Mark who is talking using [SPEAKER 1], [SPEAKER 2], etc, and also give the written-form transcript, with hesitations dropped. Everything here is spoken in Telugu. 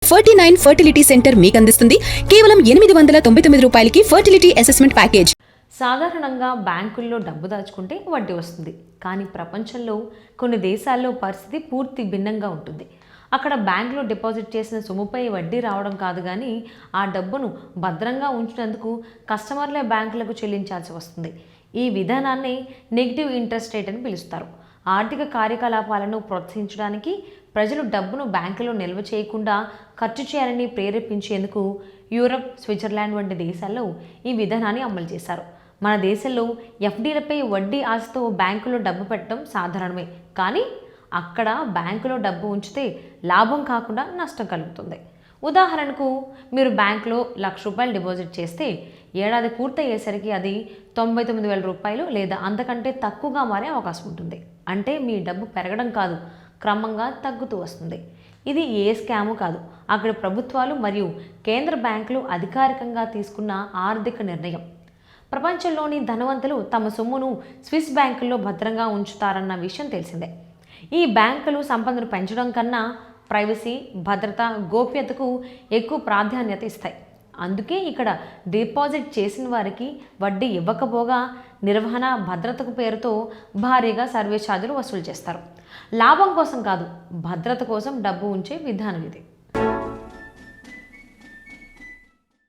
[SPEAKER 1] 49 ఫర్టిలిటీ సెంటర్ మీకు అందిస్తుంది కేవలం 899 రూపాయలకి ఫర్టిలిటీ అసెస్మెంట్ ప్యాకేజ్.
[SPEAKER 2] సాధారణంగా బ్యాంకుల్లో డబ్బు దాచుకుంటే వడ్డీ వస్తుంది, కానీ ప్రపంచంలో కొన్ని దేశాల్లో పరిస్థితి పూర్తి భిన్నంగా ఉంటుంది. అక్కడ బ్యాంకులో డిపాజిట్ చేసిన సొమ్ముపై వడ్డీ రావడం కాదు, కానీ ఆ డబ్బును భద్రంగా ఉంచినందుకు కస్టమర్లే బ్యాంకులకు చెల్లించాల్సి వస్తుంది. ఈ విధానాన్ని నెగిటివ్ ఇంట్రెస్ట్ రేట్ అని పిలుస్తారు. ఆర్థిక కార్యకలాపాలను ప్రోత్సహించడానికి ప్రజలు డబ్బును బ్యాంకులో నిల్వ చేయకుండా ఖర్చు చేయాలని ప్రేరేపించేందుకు యూరప్, స్విట్జర్లాండ్ వంటి దేశాల్లో ఈ విధానాన్ని అమలు చేశారు. మన దేశంలో ఎఫ్డీలపై వడ్డీ ఆశతో బ్యాంకులో డబ్బు పెట్టడం సాధారణమే, కానీ అక్కడ బ్యాంకులో డబ్బు ఉంచితే లాభం కాకుండా నష్టం కలుగుతుంది. ఉదాహరణకు, మీరు బ్యాంకులో ₹1,00,000 డిపాజిట్ చేస్తే ఏడాది పూర్తయ్యేసరికి అది 99,000 రూపాయలు లేదా అంతకంటే తక్కువగా మారే అవకాశం ఉంటుంది. అంటే మీ డబ్బు పెరగడం కాదు, క్రమంగా తగ్గుతూ వస్తుంది. ఇది ఏ స్కాము కాదు, అక్కడ ప్రభుత్వాలు మరియు కేంద్ర బ్యాంకులు అధికారికంగా తీసుకున్న ఆర్థిక నిర్ణయం. ప్రపంచంలోని ధనవంతులు తమ సొమ్మును స్విస్ బ్యాంకుల్లో భద్రంగా ఉంచుతారన్న విషయం తెలిసిందే. ఈ బ్యాంకులు సంపదను పెంచడం కన్నా ప్రైవసీ, భద్రత, గోప్యతకు ఎక్కువ ప్రాధాన్యత ఇస్తాయి. అందుకే ఇక్కడ డిపాజిట్ చేసిన వారికి వడ్డీ ఇవ్వకపోగా నిర్వహణ, భద్రతకు పేరుతో భారీగా సర్వీస్ ఛార్జీలు వసూలు చేస్తారు. లాభం కోసం కాదు, భద్రత కోసం డబ్బు ఉంచే విధానం ఇది.